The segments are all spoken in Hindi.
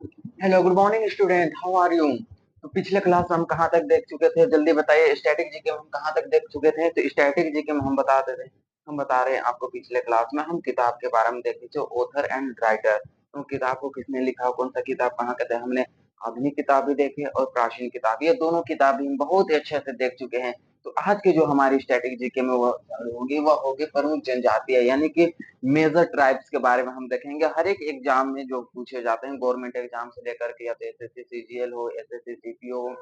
Hello, good morning student, how are you? तो पिछले क्लास हम कहाँ तक देख चुके थे? जल्दी बताइए। स्टैटिक जीके में हम कहाँ तक देख चुके थे? तो स्टैटिक जीके में हम बता रहे हैं आपको पिछले क्लास में हम किताब के बारे में देखे थे, ऑथर एंड राइटर। तो किताब को किसने लिखा, कौन सा किताब कहाँ का था, हमने आधुनिक किताब भी देखे और प्राचीन किताब, ये दोनों किताब भी हम बहुत ही अच्छे से देख चुके हैं। तो आज की जो हमारी स्टैटिक जीके में वह होगी प्रमुख जनजातियां, यानी कि मेजर ट्राइब्स के बारे में हम देखेंगे। हर एक एग्जाम में जो पूछे जाते हैं गवर्नमेंट एग्जाम से लेकर के, या तो एसएससी सीजीएल हो, एसएससी सीपीओ हो,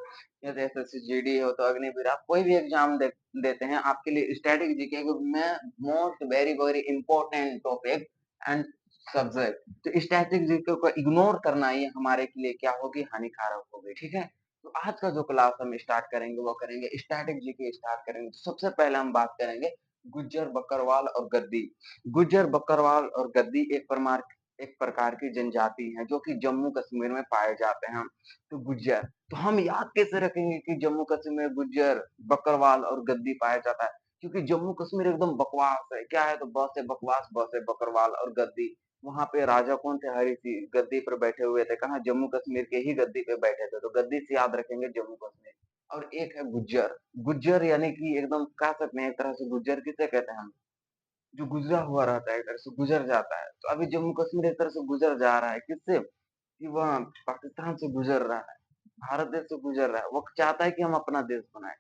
या तो एसएससी जीडी हो, तो अग्निवीर, आप कोई भी एग्जाम देते हैं, आपके लिए स्टैटिक जीके में most very very important topic and subject. तो स्टैटिक जीके को इग्नोर करना ये हमारे लिए क्या होगी, हानिकारक होगी। ठीक है, तो आज का जो क्लास हम स्टार्ट करेंगे वो करेंगे स्टैटिक जीके स्टार्ट करेंगे। तो सबसे पहले हम बात करेंगे गुज्जर, बकरवाल और गद्दी। गुज्जर, बकरवाल और गद्दी एक प्रकार की जनजाति है जो कि जम्मू कश्मीर में पाए जाते हैं। तो गुज्जर, तो हम याद कैसे रखेंगे कि जम्मू कश्मीर में गुज्जर, बकरवाल और गद्दी पाया जाता है? क्योंकि जम्मू कश्मीर एकदम बकवास है। क्या है? तो बस है बकवास, बस है बकरवाल और गद्दी। वहां पे राजा कौन थे? हरि सिंह गद्दी पर बैठे हुए थे। कहा? जम्मू कश्मीर के ही गद्दी पे बैठे थे। तो गद्दी से याद रखेंगे जम्मू कश्मीर। और एक है गुज्जर। गुज्जर यानी कि एकदम कह सकते हैं एक तरह से गुज्जर किसे कहते हैं हम? जो गुजरा हुआ रहता है, एक तरह से गुजर जाता है। तो अभी जम्मू कश्मीर एक तरह से गुजर जा रहा है, किससे? कि वह पाकिस्तान से गुजर रहा है, भारत देश से गुजर रहा है। वो चाहता है कि हम अपना देश बनाए।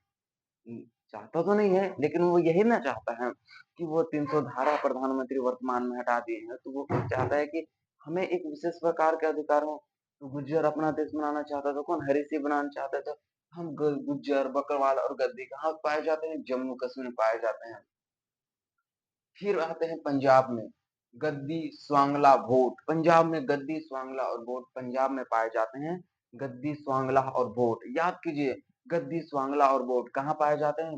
चाहता तो नहीं है, लेकिन वो यही ना चाहता है कि वो 300 धारा प्रधानमंत्री वर्तमान में हटा दिए हैं। तो वो चाहता है कि हमें एक विशेष प्रकार के अधिकार हो। तो गुज्जर अपना देश बनाना चाहता था, कौन? हरि सिंह बनाना चाहता था। हम गुज्जर, बकरवाल और गद्दी कहाँ पाए जाते हैं? जम्मू कश्मीर में पाए जाते हैं। फिर आते हैं पंजाब में, गद्दी, स्वांगला, भोट। पंजाब में गद्दी, स्वांगला और भोट पंजाब में पाए जाते हैं। गद्दी, स्वांगला और भोट याद कीजिए। गद्दी, स्वांगला और भोट कहाँ पाए जाते हैं?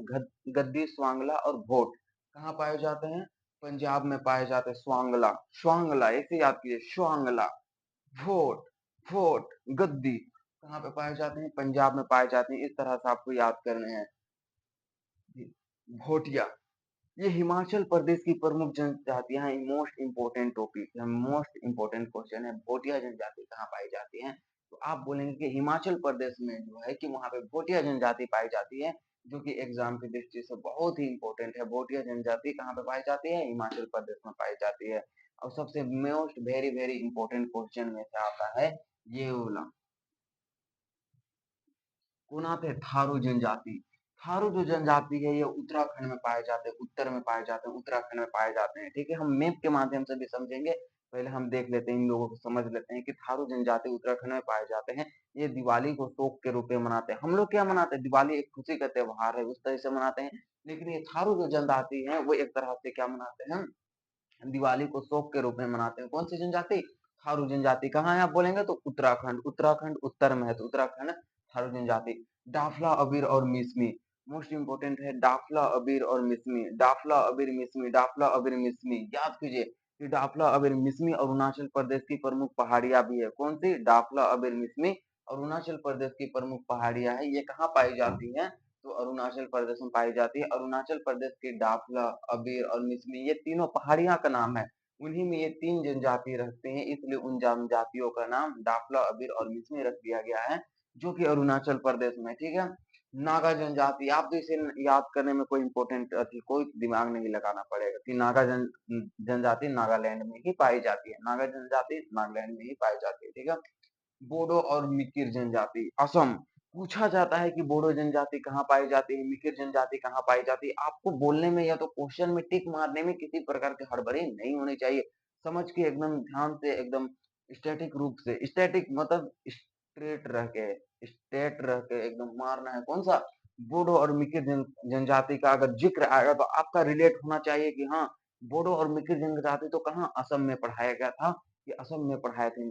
गद्दी, स्वांगला और भोट कहाँ पाए जाते हैं? पंजाब में पाए जाते हैं। स्वांगला, स्वांगला ऐसे याद कीजिए, स्वांगला, भोट, भोट, गद्दी कहाँ पे पाए जाते हैं? पंजाब में पाए जाते हैं। इस तरह से आपको याद करने हैं। भोटिया, ये हिमाचल प्रदेश की प्रमुख जनजातियां हैं। मोस्ट इंपोर्टेंट टॉपिक है, मोस्ट इंपोर्टेंट क्वेश्चन है। भोटिया जनजाति कहाँ पाई जाती है? तो आप बोलेंगे कि हिमाचल प्रदेश में जो है कि वहां पे भोटिया जनजाति पाई जाती है, जो कि एग्जाम की दृष्टि से बहुत ही इंपॉर्टेंट है। भोटिया जनजाति कहाँ पे पाई जाती है? हिमाचल प्रदेश में पाई जाती है। और सबसे most very very important question में से आता है ये वाला, कौन आते हैं? थारू जनजाति। थारू जो जनजाति है ये उत्तराखंड में पाए जाते हैं, उत्तर में पाए जाते हैं, उत्तराखंड में पाए जाते हैं। ठीक है, हम मैप के माध्यम से भी समझेंगे। पहले हम देख लेते हैं, इन लोगों को समझ लेते हैं कि थारू जनजाति उत्तराखंड में पाए जाते हैं। ये दिवाली को शोक के रूप में मनाते हैं। हम लोग क्या मनाते हैं? दिवाली एक खुशी का त्योहार है, उस तरह से मनाते हैं। लेकिन ये थारू जो जनजाति है वो एक तरह से क्या मनाते हैं? दिवाली को शोक के रूप में मनाते हैं। कौन सी जनजाति? थारू जनजाति। कहाँ है आप बोलेंगे? तो उत्तराखंड। उत्तराखंड उत्तर में है, तो उत्तराखंड थारू जनजाति। डाफला, अबीर और मिसमी, मोस्ट इंपोर्टेंट है। डाफला, अबीर और मिसमी, डाफला, अबीर, मिसमी, डाफला, अबीर, मिसमी याद कीजिए कि डाफला, अबीर, मिसमी अरुणाचल प्रदेश की प्रमुख पहाड़ियां भी है। कौन सी? डाफला, अबीर, मिसमी अरुणाचल प्रदेश की प्रमुख पहाड़ियां है। ये कहाँ पाई जाती है? तो अरुणाचल प्रदेश में पाई जाती है। अरुणाचल प्रदेश के डाफला, अबीर और मिसमी ये तीनों पहाड़ियां का नाम है। उन्हीं में ये तीन जनजाति रहते हैं, इसलिए उन जनजातियों का नाम डाफला, अबीर और मिसमी रख दिया गया है, जो कि अरुणाचल प्रदेश में। ठीक है, नागा जनजाति, आप तो इसे याद करने में कोई इंपोर्टेंट कोई दिमाग नहीं लगाना पड़ेगा कि नागा जनजाति नागालैंड में ही पाई जाती है। नागा जनजाति नागालैंड में ही पाई जाती है। ठीक है, बोडो और मिकिर जनजाति, असम। पूछा जाता है कि बोडो जनजाति कहाँ पाई जाती है, मिकिर जनजाति कहाँ पाई जाती है। आपको बोलने में या तो क्वेश्चन में टिक मारने में किसी प्रकार की हड़बड़ी नहीं होनी चाहिए। समझ के एकदम ध्यान से, एकदम स्टैटिक रूप से, स्टैटिक मतलब स्ट्रेट रह के, स्ट्रेट रह के एकदम मारना है। कौन सा? बोडो और मिकिर जनजाति का अगर जिक्र आएगा तो आपका रिलेट होना चाहिए कि हाँ, बोडो और मिकिर जनजाति तो कहाँ, असम में पढ़ाया गया था, ये असम में पढ़ाए थे,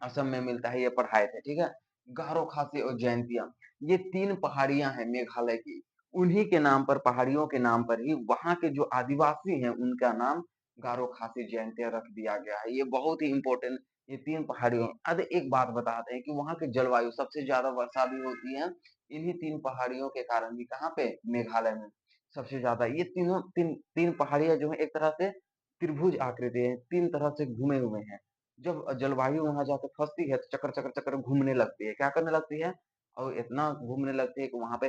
असम में मिलता है, ये पढ़ाए थे। ठीक है, गारो, खासी और जयंतिया, ये तीन पहाड़ियां हैं मेघालय की। उन्हीं के नाम पर, पहाड़ियों के नाम पर ही वहां के जो आदिवासी हैं उनका नाम गारो, खासी, जयंतिया रख दिया गया है। ये बहुत ही इंपॉर्टेंट, ये तीन पहाड़ियों। अब एक बात बताते हैं कि वहां की जलवायु, सबसे ज्यादा वर्षा भी होती है इन्हीं तीन पहाड़ियों के कारण भी। कहाँ पे? मेघालय में सबसे ज्यादा। ये तीन पहाड़ियां जो है एक तरह से त्रिभुज आकृति है, तीन तरह से घूमे हुए हैं। जब जलवायु वहाँ जाके फँसती है तो चक्कर घूमने लगती है। क्या करने लगती है? और इतना घूमने लगती है कि वहाँ पे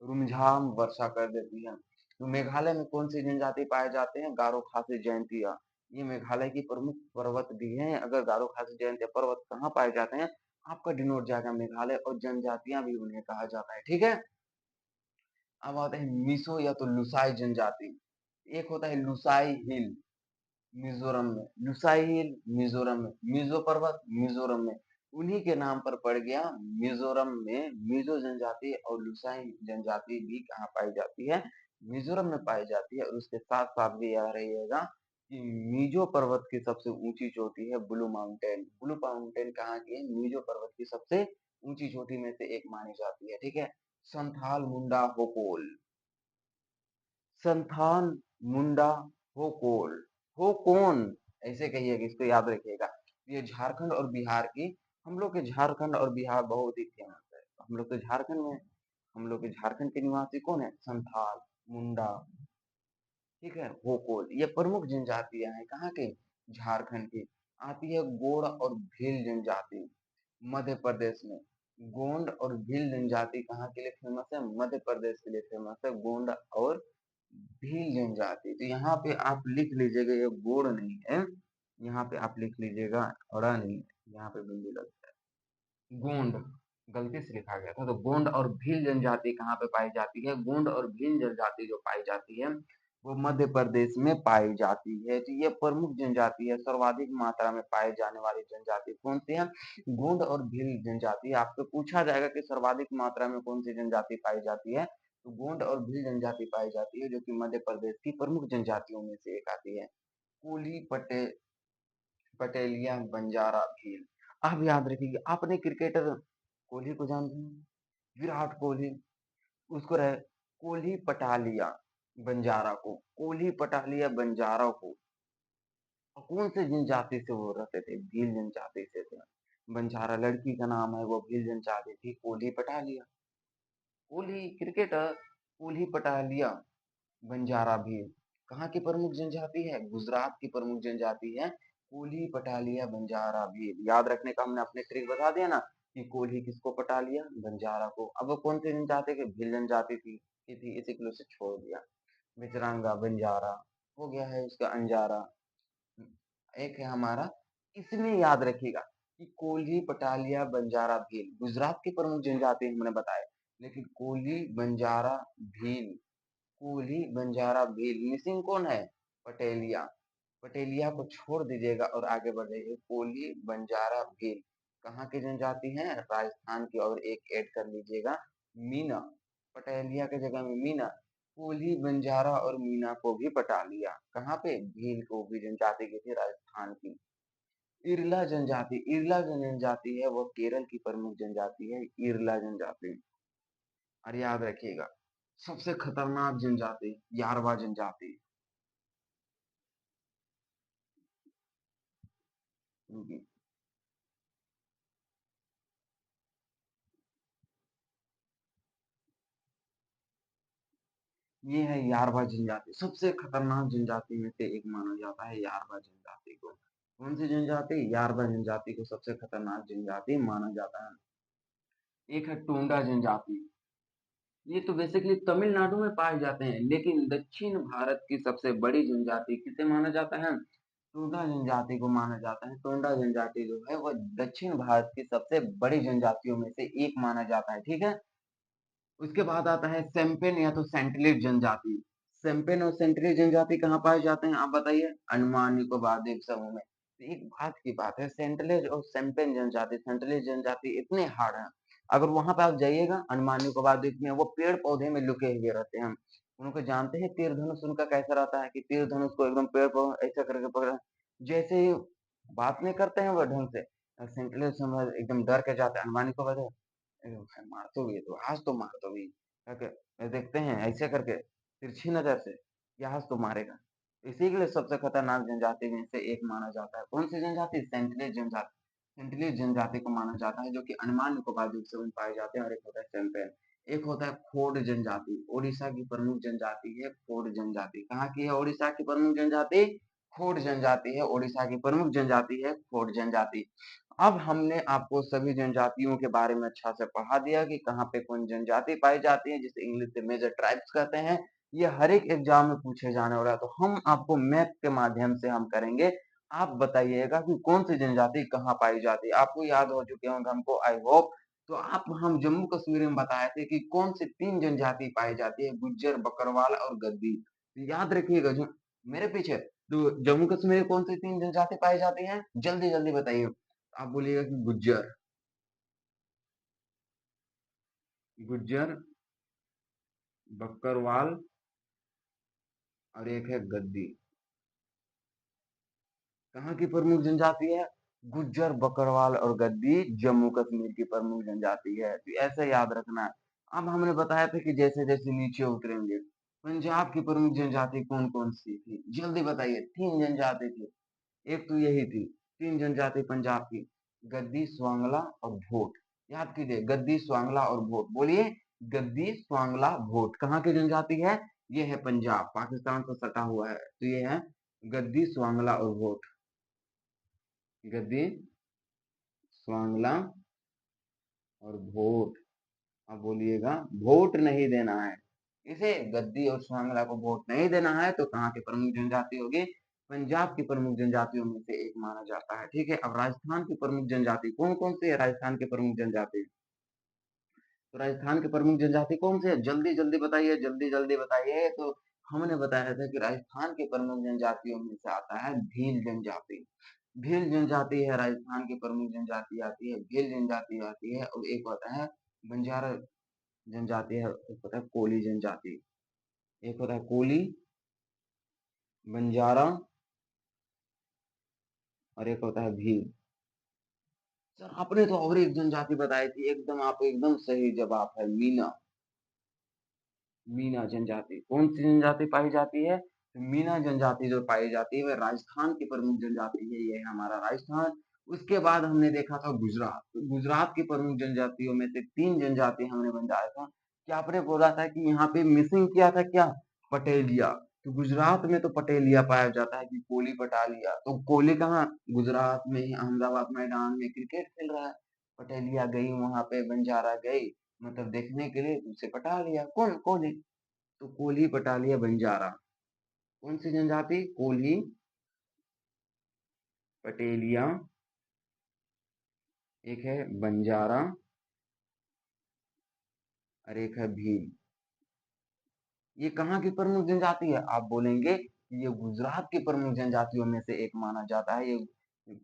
रुमझाम वर्षा कर देती है। तो मेघालय में कौन-सी जनजाति पाए जाते हैं? गारो खासी जयंतिया। ये मेघालय की प्रमुख पर्वत भी हैं। अगर गारो खासी जयंतिया पर्वत कहाँ पाए जाते हैं? आपका डिनोट जाएगा मेघालय और जनजातियाँ भी उन्हें कहा जाता है, ठीक है? अब आते हैं मिसो या तो लुसाई जनजाति। एक होता है लुसाई हिल मिजोरम में, लुसाई हिल मिजोरम में, मिजो पर्वत मिजोरम में, उन्हीं के नाम पर पड़ गया मिजोरम में मिजो जनजाति और लुसाई जनजाति भी कहाँ पाई जाती है? मिजोरम में पाई जाती है। और उसके साथ साथ भी याद रहिएगा कि मिजो पर्वत की सबसे ऊंची चोटी है ब्लू माउंटेन। ब्लू माउंटेन कहाँ की है? मिजो पर्वत की सबसे ऊंची चोटी में से एक मानी जाती है, ठीक है? संथाल मुंडा होकोल, संथान मुंडा होकोल, हो कौन? ऐसे कहिएगा, इसको याद रखिएगा। ये झारखंड और बिहार की, हम लोग के झारखंड और बिहार बहुत ही फेमस है। हम लोग के झारखंड के निवासी कौन है? संथाल, मुंडा, ठीक है, होकोल। ये प्रमुख जनजातियां हैं कहाँ के? झारखंड की। आती है गोंड और भील जनजाति मध्य प्रदेश में। गोंड और भील जनजाति कहाँ के लिए फेमस है? मध्य प्रदेश के लिए फेमस है गोंड और भील जनजाति। तो यहाँ पे आप लिख लीजिएगा, ये गोंड नहीं है, यहाँ पे आप लिख लीजिएगा अड़ा नहीं, यहाँ पे बिंदु लगता है, गोंड गलती से लिखा गया था। तो गोंड और भील जनजाति कहाँ पे पाई जाती है? गोंड और भील जनजाति जो पाई जाती है वो मध्य प्रदेश में पाई जाती है। तो ये प्रमुख जनजाति है, सर्वाधिक मात्रा में पाई जाने वाली जनजाति कौन सी है? गोंड और भील जनजाति। आपसे पूछा जाएगा कि सर्वाधिक मात्रा में कौन सी जनजाति पाई जाती है, तो गोंड और भील जनजाति पाई जाती है, जो कि मध्य प्रदेश की प्रमुख जनजातियों में से एक आती है। कोली पटेलिया बंजारा भील। आप याद रखिए, आपने क्रिकेटर कोहली को जानते हैं, विराट कोहली, उसको रहे कोहली पटालिया बंजारा को, कोहली पटालिया बंजारा को कौन से जनजाति से वो रहते थे? भील जनजाति से थे। बंजारा लड़की का नाम है, वो भील जनजाति थी कोहली पटालिया। कोहली क्रिकेटर कोहली पटालिया बंजारा भील कहाँ की प्रमुख जनजाति है? गुजरात की प्रमुख जनजाति है कोली पटालिया बंजारा भील। याद रखने का हमने अपने ट्रिक बता दिया ना कि कोली किसको पटा लिया? बंजारा को। अब वो कौन सी जनजाति की? भील जनजाति थी इसी के लिए उसे छोड़ दिया। बिजरांगा बंजारा हो गया है उसका अंजारा। एक है हमारा, इसमें याद रखिएगा कि कोली पटालिया बंजारा भील गुजरात की प्रमुख जनजाति हमने बताया, लेकिन कोली बंजारा भील, कोली बंजारा भील मिसिंग कौन है? पटेलिया। पटेलिया को छोड़ दीजिएगा और आगे बढ़ जाइए। कोली बंजारा भील कहाँ की जनजाति है? राजस्थान की। और एक ऐड कर लीजिएगा, मीना। पटेलिया के जगह में मीना। कोली बंजारा और मीना को भी पटा लिया। कहाँ पे? भील को भी जनजाति की थी राजस्थान की। इरला जनजाति, इरला जो जनजाति है वो केरल की प्रमुख जनजाति है, इरला जनजाति। और याद रखिएगा सबसे खतरनाक जनजाति यारवा जनजाति। ये है यारवा जनजाति, सबसे खतरनाक जनजाति में से एक माना जाता है यारवा जनजाति को। कौन सी जनजाति? यारवा जनजाति को सबसे खतरनाक जनजाति माना जाता है। एक है टोंडा जनजाति। ये तो बेसिकली तमिलनाडु में पाए जाते हैं, लेकिन दक्षिण भारत की सबसे बड़ी जनजाति किसे माना जाता है? टोंडा जनजाति को माना जाता है। टोंडा जनजाति जो है वह दक्षिण भारत की सबसे बड़ी जनजातियों में से एक माना जाता है, ठीक है। उसके बाद आता है सेम्पेन या तो सेंटलिड जनजाति। सेम्पेन और सेंटलिड जनजाति कहाँ पाए जाते हैं आप बताइए? अंडमान निकोबार द्वीप समूह में। तो एक बात की बात है, सेंटलेज और सेम्पेन जनजाति, सेंटलेज जनजाति इतने हार्ड हैं, अगर वहां पे आप जाइएगा अंडमान निकोबार द्वीप में, वो पेड़ पौधे में लुके हुए रहते हैं। उनको जानते हैं तीर धनुष उनका कैसा रहता है, कि तीर धनुष को एकदम पेड़ पर ऐसा करके पकड़, जैसे ही बात नहीं करते हैं वो ढंग से, सेंटलेज समझ एकदम डर के जाते हैं। अंडमान निकोबार मार तो भी, तो आज तो मार तो भी देखते हैं ऐसे करके तिरछी नजर से, कि आज तो मारेगा। इसी के लिए सबसे खतरनाक जनजाति में से एक माना जाता है। कौन सी जनजाति? सेंटलीज जनजाति। सेंटलीज जनजाति को माना जाता है, जो कि अंडमान निकोबार द्वीप समूह में पाए जाते हैं। और एक होता है सेम्पेन। एक होता है फोर्ड जनजाति, ओडिशा की प्रमुख जनजाति है फोर्ड जनजाति। कहाँ की है ओडिशा की प्रमुख जनजाति? खोड़ जनजाति है, ओडिशा की प्रमुख जनजाति है खोड़ जनजाति। अब हमने आपको सभी जनजातियों के बारे में अच्छा से पढ़ा दिया कि कहाँ पे कौन जनजाति पाई जाती है, जिसे इंग्लिश से मेजर ट्राइब्स कहते हैं। ये हर एक एग्जाम में पूछे जाने वाला है, तो हम आपको मैप के माध्यम से हम करेंगे। आप बताइएगा कि कौन सी जनजाति कहाँ पाई जाती है। आपको याद हो चुके होंगे हमको, आई होप। तो आप हम जम्मू कश्मीर में बताए थे कि कौन सी 3 जनजाति पाई जाती है, गुज्जर, बकरवाल और गद्दी। तो याद रखिएगा जो मेरे पीछे, तो जम्मू कश्मीर में कौन सी 3 जनजाति पाई जाती हैं? जल्दी जल्दी बताइए। आप बोलिएगा कि गुज्जर, गुज्जर, बकरवाल और एक है गद्दी। कहाँ की प्रमुख जनजाति है? गुज्जर, बकरवाल और गद्दी जम्मू कश्मीर की प्रमुख जनजाति है। तो ऐसे याद रखना है। अब हमने बताया था कि जैसे जैसे नीचे उतरेंगे, पंजाब की प्रमुख जनजाति कौन कौन सी थी? जल्दी बताइए। 3 जनजाति थी। एक तो यही थी, 3 जनजाति पंजाब की, गद्दी, स्वांगला और भोट। याद कीजिए, गद्दी, स्वांगला और भोट। बोलिए, गद्दी, स्वांगला, भोट कहाँ की जनजाति है? ये है पंजाब, पाकिस्तान से सटा हुआ है, तो ये है गद्दी, स्वांगला और भोट। गद्दी, स्वांगला और भोट। अब बोलिएगा, वोट नहीं देना है इसे, गद्दी और स्वांगला को वोट नहीं देना है। तो कहाँ की प्रमुख जनजाति होगी? पंजाब की प्रमुख जनजातियों में से एक माना जाता है। ठीक है। अब राजस्थान की प्रमुख जनजाति कौन कौन सी है? राजस्थान की प्रमुख जनजाति, तो राजस्थान की प्रमुख जनजाति कौन सी है? जल्दी जल्दी बताइए, जल्दी जल्दी बताइए। तो हमने बताया था कि राजस्थान की प्रमुख जनजातियों में से आता है भील जनजाति। भील जनजाति है राजस्थान की प्रमुख जनजाति आती है, भील जनजाति आती है। और एक होता है बंजारा जनजाति है, एक होता है कोली जनजाति। एक होता है कोली, बंजारा और एक होता है भील। सर आपने तो और एक जनजाति बताई थी, एकदम आप एकदम सही जवाब है, मीना। मीना जनजाति कौन सी जनजाति पाई जाती है? तो मीना जनजाति जो पाई जाती है वह राजस्थान की प्रमुख जनजाति है। ये है हमारा राजस्थान। उसके बाद हमने देखा था गुजरात। तो गुजरात की प्रमुख जनजातियों में से 3 जनजाति हमने बताया था। क्या आपने बोला था कि यहाँ पे मिसिंग किया था क्या? पटेलिया। तो गुजरात में तो पटेलिया पाया जाता है कि कोली पटालिया। तो कोली कहाँ? गुजरात में ही अहमदाबाद मैदान में क्रिकेट खेल रहा है। पटेलिया गई वहां पे, बंजारा गई मतलब देखने के लिए, उसे पटा लिया। कौन? कोहली। तो कोल्ही, पटालिया, बंजारा। कौन सी जनजाति? कोल्ही, पटेलिया, एक है बंजारा और एक है भील। ये कहाँ की प्रमुख जनजाति है? आप बोलेंगे ये गुजरात की प्रमुख जनजातियों में से एक माना जाता है। ये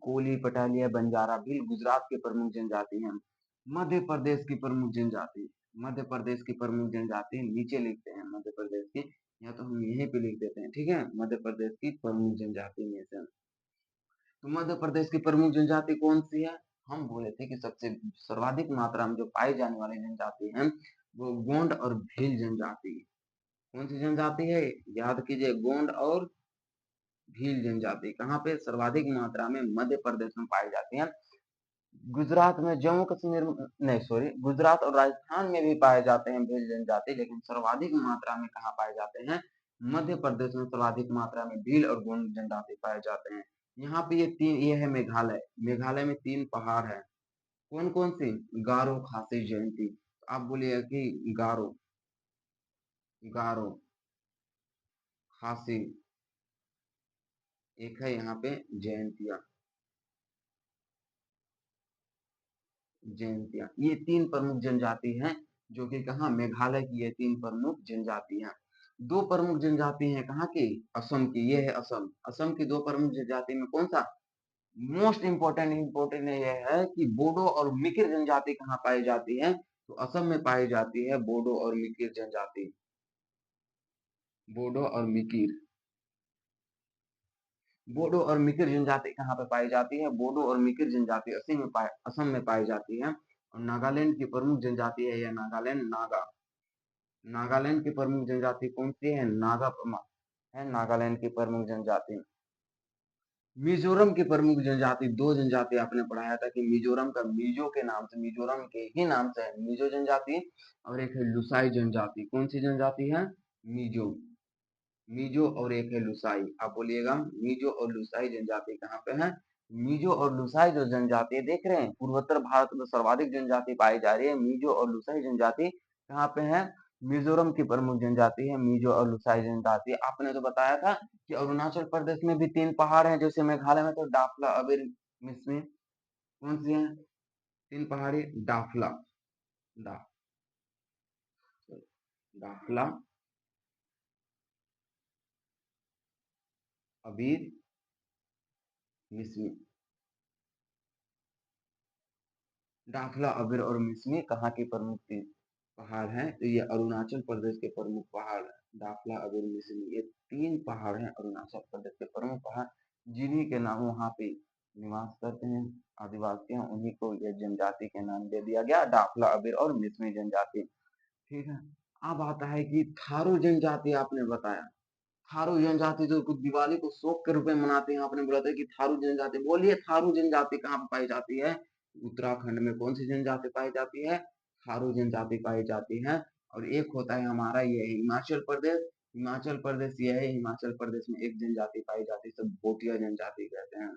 कोली, पटालिया, बंजारा, भील गुजरात की प्रमुख जनजाति है। मध्य प्रदेश की प्रमुख जनजाति, मध्य प्रदेश की प्रमुख जनजाति नीचे लिखते हैं मध्य प्रदेश की, या तो हम यहीं पे लिख देते हैं। ठीक है, मध्य प्रदेश की प्रमुख जनजाति में से। तो मध्य प्रदेश की प्रमुख जनजाति कौन सी है? हम बोले थे कि सबसे सर्वाधिक मात्रा में जो पाई जाने वाली जनजाति है वो गोंड और भील जनजाति। कौन सी जनजाति है? याद कीजिए, गोंड और भील जनजाति। कहाँ पे सर्वाधिक मात्रा में? मध्य प्रदेश में पाई जाती है। गुजरात में, जम्मू कश्मीर नहीं सॉरी, गुजरात और राजस्थान में भी पाए जाते हैं भील जनजाति, लेकिन सर्वाधिक मात्रा में कहाँ पाए जाते हैं? मध्य प्रदेश में सर्वाधिक मात्रा में भील और गोंड जनजाति पाए जाते हैं। यहाँ पे ये 3, ये है मेघालय। मेघालय में 3 पहाड़ है। कौन कौन सी? गारो, खासी, जयंती। आप बोलिए कि गारो, गारो, खासी, एक है यहाँ पे जयंतिया, जयंतिया। ये 3 प्रमुख जनजाति हैं, जो कि कहाँ? मेघालय की ये 3 प्रमुख जनजाति हैं। 2 प्रमुख जनजाति हैं कहाँ की? असम की। ये है असम। असम की 2 प्रमुख जनजाति में कौन सा? मोस्ट इंपोर्टेंट ये है कि बोडो और मिकिर जनजाति कहाँ पाई जाती है? तो असम में पाई जाती है बोडो और मिकिर जनजाति। बोडो और मिकिर, बोडो और मिकिर जनजाति कहाँ पे पाई जाती है? बोडो और मिकिर जनजाति असम में पाई जाती है। और नागालैंड की प्रमुख जनजाति है यह नागालैंड, नागा। नागालैंड की प्रमुख जनजाति कौन सी है? नागा है नागालैंड की प्रमुख जनजाति। मिजोरम की प्रमुख जनजाति, 2 जनजाति आपने पढ़ाया था कि मिजोरम का मिजो के नाम से, मिजोरम के ही नाम से है मिजो जनजाति। और एक है लुसाई जनजाति। कौन सी जनजाति है? मिजो। मीजो और एक है लुसाई। आप बोलिएगा मीजो और लुसाई जनजाति कहाँ पे है? मीजो और लुसाई जो जनजाति देख रहे हैं, पूर्वोत्तर भारत में सर्वाधिक जनजाति पाई जा रही है। मीजो और लुसाई जनजाति कहाँ पे है? मिजोरम की प्रमुख जनजाति है मीजो और लुसाई जनजाति। आपने तो बताया था कि अरुणाचल प्रदेश में भी 3 पहाड़ हैं, जैसे मेघालय में तो डाफला, अबेर, मिसमी, कौन सी है? 3 पहाड़ी, डाफला, डा, डाफला, अबीर, मिसमी। डाफला, अबीर और मिसमी कहाँ की प्रमुख पहाड़ हैं? तो ये अरुणाचल प्रदेश के प्रमुख पहाड़ हैं। डाफला, अबीर, मिसमी, ये 3 पहाड़ हैं अरुणाचल प्रदेश के प्रमुख पहाड़, जिन्हीं के नाम वहाँ पे निवास करते हैं आदिवासी हैं, उन्हीं को ये जनजाति के नाम दे दिया गया, डाफला, अबीर और मिसमी जनजाति। ठीक है। अब आता है कि थारू जनजाति आपने बताया। थारू जनजाति जो कुछ दिवाली को शौक के रूप में मनाते हैं, आपने बोला था कि थारू जनजाति, बोलिए थारू जनजाति कहाँ पे पाई जाती है? उत्तराखंड में कौन सी जनजाति पाई जाती है? थारू जनजाति पाई जाती है। और एक होता है हमारा ये हिमाचल प्रदेश। हिमाचल प्रदेश ये है, हिमाचल प्रदेश में एक जनजाति पाई जाती है, सब भोटिया जनजाति कहते हैं।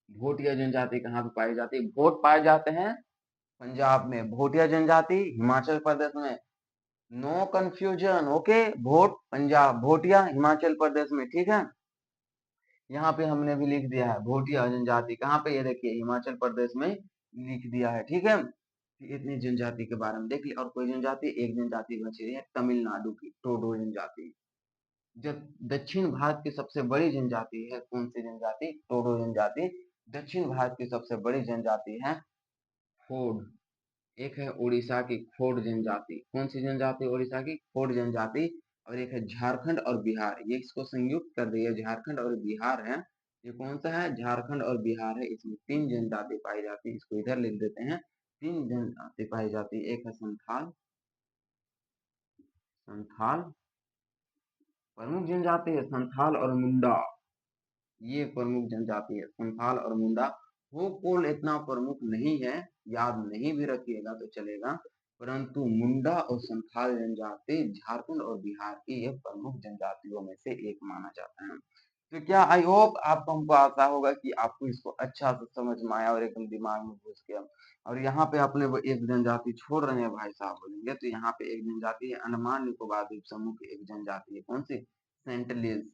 भोटिया जनजाति कहाँ पे पाई जाती है? भोट पाए जाते हैं पंजाब में, भोटिया जनजाति हिमाचल प्रदेश में। No confusion, okay. Bhot Punjab, Bhotia Himachal Pradesh में, ठीक है। यहाँ पे हमने भी लिख दिया है भोटिया जनजाति कहाँ पे, ये देखिए हिमाचल प्रदेश में लिख दिया है, ठीक है। इतनी जनजाति के बारे में देख लिया। और कोई जनजाति, एक जनजाति बची रही है तमिलनाडु की, टोडो जनजाति। जब दक्षिण भारत की सबसे बड़ी जनजाति है कौन सी जनजाति? टोडो जनजाति। दक्षिण भारत की सबसे बड़ी जनजाति है फोड। एक है उड़ीसा की खोड़ जनजाति। कौन सी जनजाति? उड़ीसा की खोड़ जनजाति। और एक है झारखंड और बिहार, ये इसको संयुक्त कर दिया, झारखंड और बिहार है। ये कौन सा है? झारखंड और बिहार है। इसमें 3 जनजाति पाई जाती है, इसको इधर लिख देते हैं। 3 जनजाति पाई जाती है। एक है संथाल, संथाल प्रमुख जनजाति है, संथाल और मुंडा, ये प्रमुख जनजाति है, संथाल और मुंडा। वो कोल इतना प्रमुख नहीं है, याद नहीं भी रखिएगा तो चलेगा, परंतु मुंडा और संथाल जनजाति झारखंड और बिहार की ये प्रमुख जनजातियों में से एक माना जाता है। तो क्या आई होप आपको, हमको आशा होगा कि आपको इसको अच्छा से समझ में आया और एकदम दिमाग में घुस गया। और यहाँ पे अपने वो एक जनजाति छोड़ रहे हैं भाई साहब बोलेंगे, तो यहाँ पे एक जनजाति है अंडमान निकोबार द्वीप समूह की एक जनजाति है, कौन सी? सेंटलीज।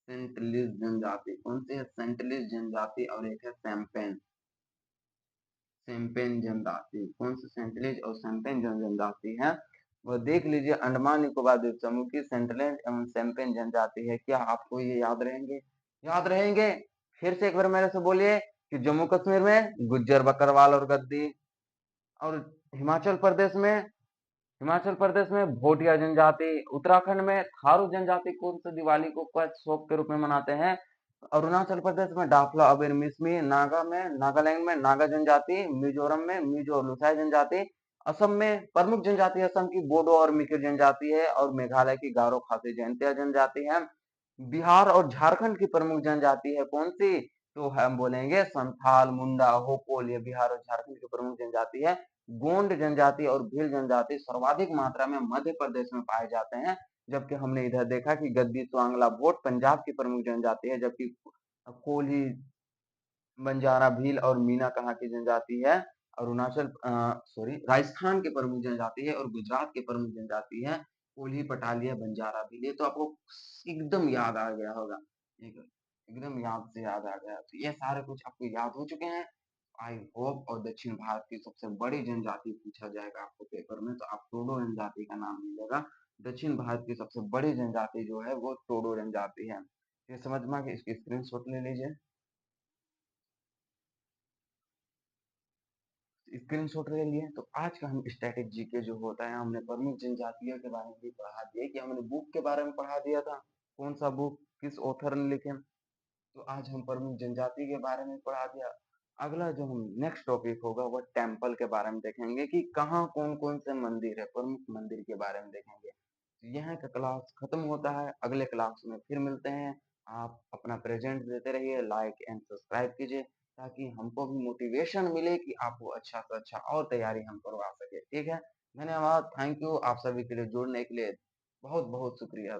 सेंटलीज जनजाति कौन सी है? सेंटलीज जनजाति। और एक है सैम्पेन, सैम्पेन जनजाति। कौन सी? सेंटलीज और सैम्पेन जनजाति है, वो देख लीजिए। अंडमान निकोबार द्वीप समूह की सेंटलीज एवं सैम्पेन जनजाति है। क्या आपको ये याद रहेंगे? याद रहेंगे? फिर से एक बार मेरे से बोलिए कि जम्मू कश्मीर में गुज्जर, बकरवाल और गद्दी। और हिमाचल प्रदेश में, हिमाचल प्रदेश में भोटिया जनजाति। उत्तराखंड में थारू जनजाति कौन सा दिवाली को शौक के रूप में मनाते हैं? अरुणाचल प्रदेश में डाफला, अबीर, मिसमी। नागा में, नागालैंड में नागा जनजाति। मिजोरम में मिजो और लुसाई जनजाति। असम में प्रमुख जनजाति असम की बोडो और मिकिर जनजाति है। और मेघालय की गारो, खासी, जयंतिया जनजाति है। बिहार और झारखंड की प्रमुख जनजाति है कौन सी? तो हम बोलेंगे संथाल, मुंडा, होपोल, ये बिहार और झारखंड की प्रमुख जनजाति है। गोंड जनजाति और भील जनजाति सर्वाधिक मात्रा में मध्य प्रदेश में पाए जाते हैं। जबकि हमने इधर देखा कि गद्दी, स्वांगला, भोट पंजाब की प्रमुख जनजाति है, जबकि कोली, बंजारा, भील और मीना कहाँ की जनजाति है? अरुणाचल, सॉरी, राजस्थान की प्रमुख जनजाति है। और गुजरात की प्रमुख जनजाति है कोली, पटालिया, बंजारा, भील। ये तो आपको एकदम याद आ गया होगा, एकदम याद से याद आ गया। तो ये सारे कुछ आपको याद हो चुके हैं आई होप। और दक्षिण भारत की सबसे बड़ी जनजाति पूछा जाएगा आपको पेपर में, तो आप टोडो जनजाति का नाम मिलेगा। दक्षिण भारत की सबसे बड़ी जनजाति जो है वो टोडो जनजाति है। ये समझ में आ गया? इसकी स्क्रीनशॉट ले लीजिए, स्क्रीनशॉट ले लिए। तो आज का हम स्टैटिक जीके जो होता है, हमने प्रमुख जनजातियों के बारे में भी पढ़ा दिया, कि हमने बुक के बारे में पढ़ा दिया था, कौन सा बुक, किस ऑथर ने लिखे। तो आज हम प्रमुख जनजाति के बारे में पढ़ा दिया। अगला जो हम नेक्स्ट टॉपिक होगा वो टेम्पल के बारे में देखेंगे, कि कहाँ कौन कौन से मंदिर है, प्रमुख मंदिर के बारे में देखेंगे। तो यहाँ का क्लास खत्म होता है, अगले क्लास में फिर मिलते हैं। आप अपना प्रेजेंट देते रहिए, लाइक एंड सब्सक्राइब कीजिए, ताकि हमको भी मोटिवेशन मिले कि आपको अच्छा से अच्छा और तैयारी हम करवा सके। ठीक है, धन्यवाद, थैंक यू आप सभी के लिए जुड़ने के लिए। बहुत-बहुत शुक्रिया।